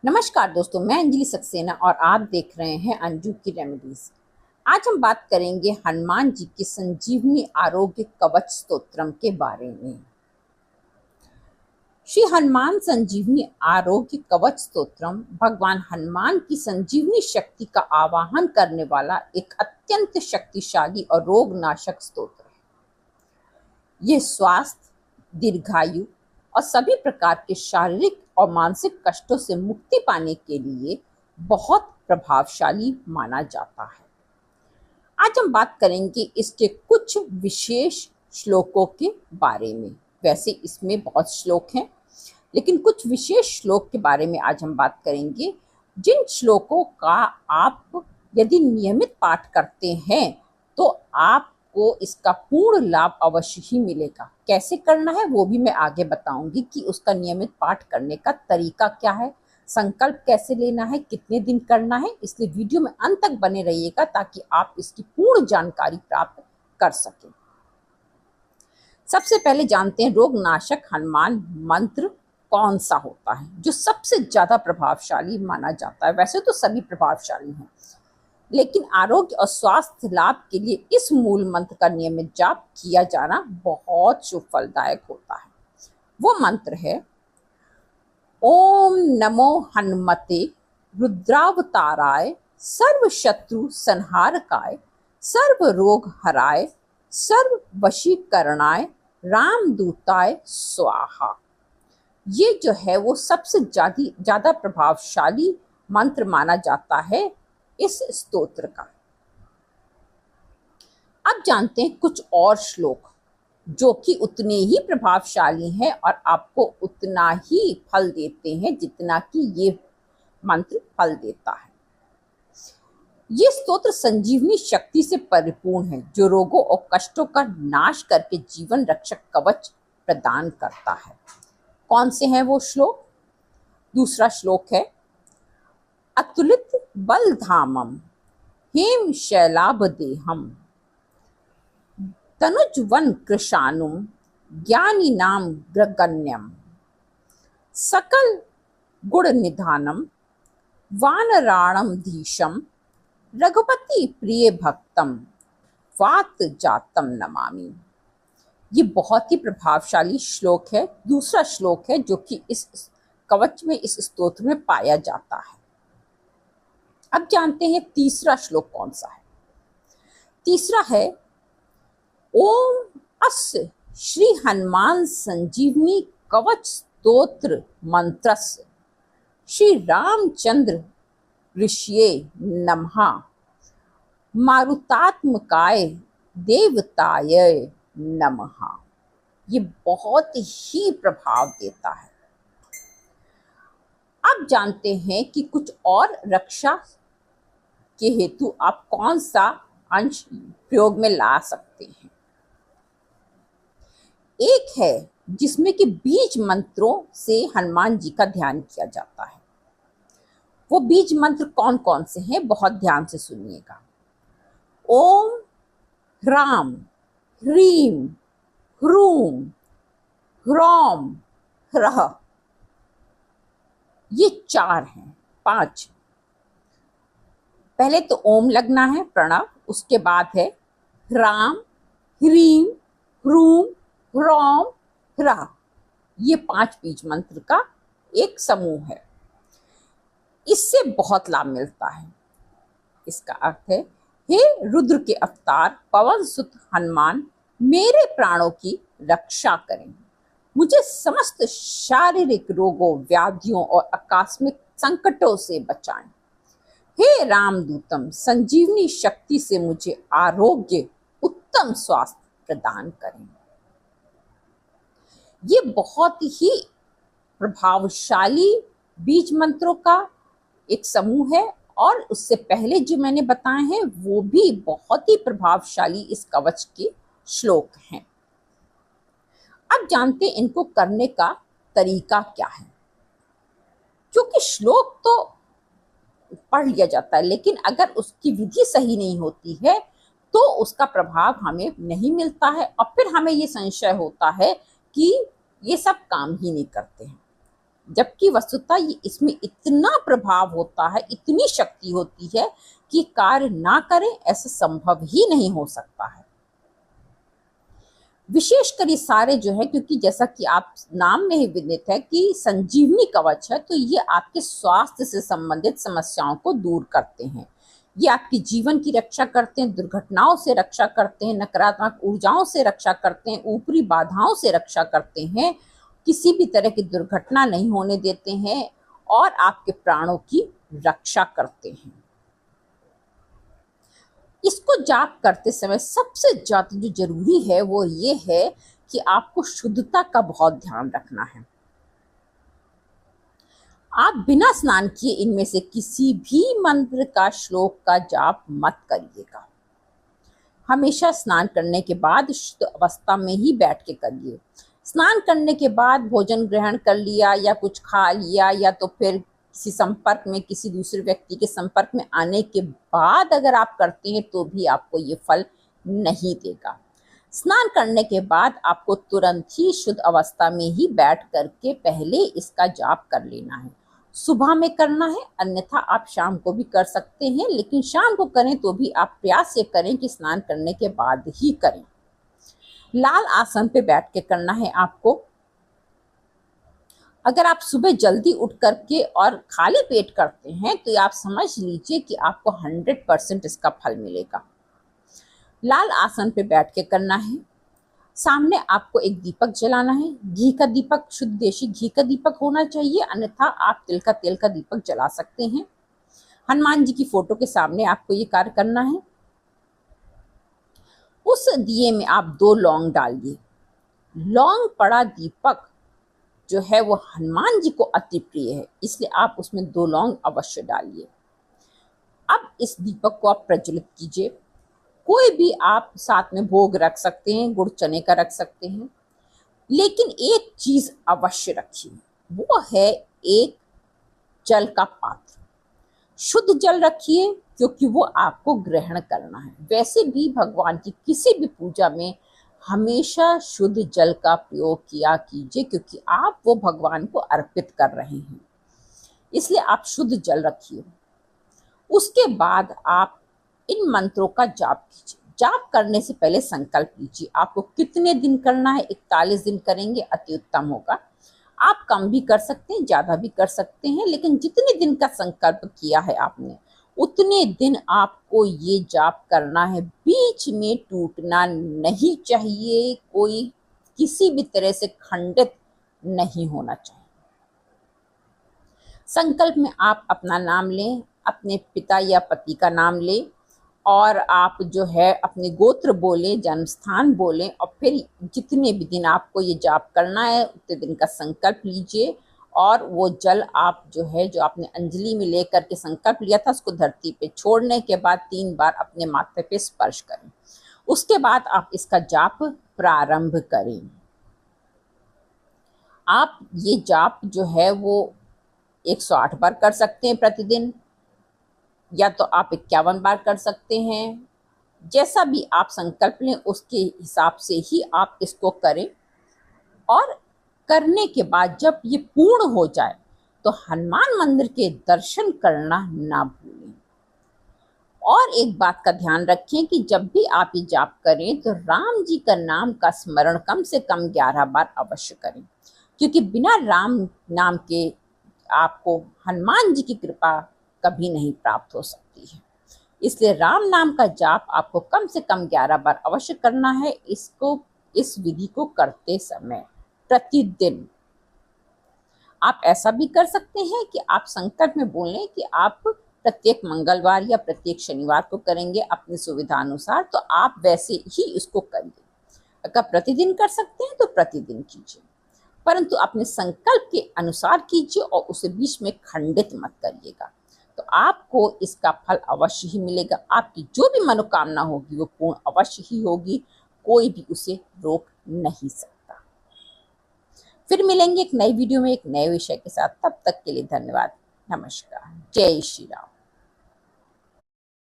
नमस्कार दोस्तों, मैं अंजलि सक्सेना और आप देख रहे हैं अंजू की रेमेडीज। आज हम बात करेंगे हनुमान जी के संजीवनी आरोग्य कवच स्तोत्रम के बारे में। श्री हनुमान संजीवनी आरोग्य कवच स्तोत्रम भगवान हनुमान की संजीवनी शक्ति का आवाहन करने वाला एक अत्यंत शक्तिशाली और रोगनाशक स्तोत्र है। यह स्वास्थ्य, दीर्घायु और सभी प्रकार के शारीरिक और मानसिक कष्टों से मुक्ति पाने के लिए बहुत प्रभावशाली माना जाता है। आज हम बात करेंगे इसके कुछ विशेष श्लोकों के बारे में। वैसे इसमें बहुत श्लोक हैं, लेकिन कुछ विशेष श्लोक के बारे में आज हम बात करेंगे, जिन श्लोकों का आप यदि नियमित पाठ करते हैं तो आपको इसका पूर्ण लाभ अवश्य ही मिलेगा। कैसे करना है वो भी मैं आगे बताऊंगी कि उसका नियमित पाठ करने का तरीका क्या है, संकल्प कैसे लेना है, कितने दिन करना है। इसलिए वीडियो में अंत तक बने रहिएगा ताकि आप इसकी पूर्ण जानकारी प्राप्त कर सकें। सबसे पहले जानते हैं रोगनाशक हनुमान मंत्र कौन सा होता है जो सबसे ज्यादा प्रभावशाली माना जाता है। वैसे तो सभी प्रभावशाली हैं, लेकिन आरोग्य और स्वास्थ्य लाभ के लिए इस मूल मंत्र का नियमित जाप किया जाना बहुत शुभ फलदायक होता है। वो मंत्र है ओम नमो हनुमते रुद्रावताराय सर्व शत्रु संहारकाय सर्व रोग हराय सर्व वशीकरणाय रामदूताय स्वाहा। ये जो है वो सबसे ज्यादा प्रभावशाली मंत्र माना जाता है इस स्तोत्र का। अब जानते हैं कुछ और श्लोक जो कि उतने ही प्रभावशाली हैं और आपको उतना ही फल देते हैं जितना कि ये मंत्र फल देता है। ये स्तोत्र संजीवनी शक्ति से परिपूर्ण है जो रोगों और कष्टों का नाश करके जीवन रक्षक कवच प्रदान करता है। कौन से हैं वो श्लोक? दूसरा श्लोक है अतुलित बलधामम हेम शैलाभदेहम तनुजवन कृशानुम ज्ञानी नाम ग्रगण्यम सकल गुण निधानम वानराणम धीशम रघुपति प्रिय भक्तम वात जातम नमामि। ये बहुत ही प्रभावशाली श्लोक है। दूसरा श्लोक है जो कि इस कवच में, इस स्तोत्र में पाया जाता है। अब जानते हैं तीसरा श्लोक कौन सा है। तीसरा है ओम अस्य श्री हनुमान संजीवनी कवच स्तोत्र मंत्रस्य श्री रामचंद्र ऋषिये नमः मारुतात्मकाय देवताय नमः। ये बहुत ही प्रभाव देता है। अब जानते हैं कि कुछ और रक्षा के हेतु आप कौन सा अंश प्रयोग में ला सकते हैं। एक है जिसमें कि बीज मंत्रों से हनुमान जी का ध्यान किया जाता है। वो बीज मंत्र कौन कौन से हैं, बहुत ध्यान से सुनिएगा। ओम ह्राम ह्रीम ह्रूम ह्रौम ह्रः। ये 4 हैं, 5। पहले तो ओम लगना है प्रणव, उसके बाद है ह्राम ह्रीम ह्रूम ह्रौम ह्रः। ये 5 बीज मंत्र का एक समूह है। इससे बहुत लाभ मिलता है। इसका अर्थ है हे रुद्र के अवतार पवन सुत हनुमान, मेरे प्राणों की रक्षा करें, मुझे समस्त शारीरिक रोगों, व्याधियों और आकस्मिक संकटों से बचाएं। हे रामदूतम, संजीवनी शक्ति से मुझे आरोग्य, उत्तम स्वास्थ्य प्रदान करें। ये बहुत ही प्रभावशाली बीज मंत्रों का एक समूह है और उससे पहले जो मैंने बताए हैं वो भी बहुत ही प्रभावशाली इस कवच के श्लोक हैं। अब जानते हैं इनको करने का तरीका क्या है। क्योंकि श्लोक तो पढ़ लिया जाता है, लेकिन अगर उसकी विधि सही नहीं होती है तो उसका प्रभाव हमें नहीं मिलता है और फिर हमें ये संशय होता है कि ये सब काम ही नहीं करते हैं। जबकि वस्तुतः ये इसमें इतना प्रभाव होता है, इतनी शक्ति होती है कि कार्य ना करें ऐसा संभव ही नहीं हो सकता है। विशेषकर ये सारे जो है, क्योंकि जैसा कि आप नाम में ही विदित है कि संजीवनी कवच है, तो ये आपके स्वास्थ्य से संबंधित समस्याओं को दूर करते हैं। ये आपके जीवन की रक्षा करते हैं, दुर्घटनाओं से रक्षा करते हैं, नकारात्मक ऊर्जाओं से रक्षा करते हैं, ऊपरी बाधाओं से रक्षा करते हैं, किसी भी तरह की दुर्घटना नहीं होने देते हैं और आपके प्राणों की रक्षा करते हैं। इसको जाप करते समय सबसे ज्यादा जो जरूरी है वो ये है कि आपको शुद्धता का बहुत ध्यान रखना है। आप बिना स्नान किए इनमें से किसी भी मंत्र का, श्लोक का जाप मत करिएगा। हमेशा स्नान करने के बाद शुद्ध अवस्था में ही बैठ के करिए। स्नान करने के बाद भोजन ग्रहण कर लिया या कुछ खा लिया या तो फिर किसी संपर्क में, किसी दूसरे व्यक्ति के संपर्क में आने के बाद अगर आप करते हैं तो भी आपको ये फल नहीं देगा। स्नान करने के बाद आपको तुरंत ही शुद्ध अवस्था में ही बैठ करके पहले इसका जाप कर लेना है। सुबह में करना है, अन्यथा आप शाम को भी कर सकते हैं, लेकिन शाम को करें तो भी आप प्रयास ये करें कि स्नान करने के बाद ही करें। लाल आसन पे बैठ के करना है आपको। अगर आप सुबह जल्दी उठ करके और खाली पेट करते हैं तो आप समझ लीजिए कि आपको 100% इसका फल मिलेगा। लाल आसन पे बैठ के करना है। सामने आपको एक दीपक जलाना है। घी का दीपक, शुद्ध देशी घी का दीपक होना चाहिए, अन्यथा आप तेल का दीपक जला सकते हैं। हनुमान जी की फोटो के सामने आपको ये कार्य करना है। उस दिए में आप 2 लौंग डालिए। लौंग पड़ा दीपक जो है वो हनुमान जी को अति प्रिय है, इसलिए आप उसमें 2 लौंग अवश्य डालिए। अब इस दीपक को आप प्रज्वलित कीजिए। कोई भी आप साथ में भोग रख सकते हैं, गुड़ चने का रख सकते हैं, लेकिन एक चीज अवश्य रखिए, वो है एक जल का पात्र। शुद्ध जल रखिए क्योंकि वो आपको ग्रहण करना है। वैसे भी भगवान की किसी भी पूजा में हमेशा शुद्ध जल का प्रयोग किया कीजिए, क्योंकि आप वो भगवान को अर्पित कर रहे हैं, इसलिए आप शुद्ध जल रखिए। उसके बाद आप इन मंत्रों का जाप कीजिए। जाप करने से पहले संकल्प लीजिए आपको कितने दिन करना है। 41 दिन करेंगे अति उत्तम होगा। आप कम भी कर सकते हैं, ज्यादा भी कर सकते हैं, लेकिन जितने दिन का संकल्प किया है आपने उतने दिन आपको ये जाप करना है। बीच में टूटना नहीं चाहिए, कोई किसी भी तरह से खंडित नहीं होना चाहिए। संकल्प में आप अपना नाम लें, अपने पिता या पति का नाम लें और आप जो है अपने गोत्र बोलें, जन्म स्थान बोलें और फिर जितने भी दिन आपको ये जाप करना है उतने दिन का संकल्प लीजिए और वो जल आप जो है, जो आपने अंजलि में लेकर के संकल्प लिया था, उसको धरती पे छोड़ने के बाद 3 बार अपने माथे पे स्पर्श करें। उसके बाद आप इसका जाप प्रारंभ करें। आप ये जाप जो है वो 108 बार कर सकते हैं प्रतिदिन, या तो आप 51 बार कर सकते हैं। जैसा भी आप संकल्प लें उसके हिसाब से ही आप इसको करें। और करने के बाद जब ये पूर्ण हो जाए तो हनुमान मंदिर के दर्शन करना ना भूलें। और एक बात का ध्यान रखें कि जब भी आप ये जाप करें तो राम जी का नाम का स्मरण कम से कम 11 बार अवश्य करें, क्योंकि बिना राम नाम के आपको हनुमान जी की कृपा कभी नहीं प्राप्त हो सकती है। इसलिए राम नाम का जाप आपको कम से कम 11 बार अवश्य करना है। इस विधि को करते समय प्रतिदिन आप ऐसा भी कर सकते हैं कि आप संकल्प में बोलें कि आप प्रत्येक मंगलवार या प्रत्येक शनिवार को करेंगे अपनी सुविधा अनुसार, तो आप वैसे ही इसको करिए। अगर प्रतिदिन कर सकते हैं तो प्रतिदिन कीजिए, परंतु अपने संकल्प के अनुसार कीजिए और उसे बीच में खंडित मत करिएगा, तो आपको इसका फल अवश्य ही मिलेगा। आपकी जो भी मनोकामना होगी वो पूर्ण अवश्य ही होगी, कोई भी उसे रोक नहीं सकता। फिर मिलेंगे एक नई वीडियो में एक नए विषय के साथ। तब तक के लिए धन्यवाद। नमस्कार। जय श्री राम।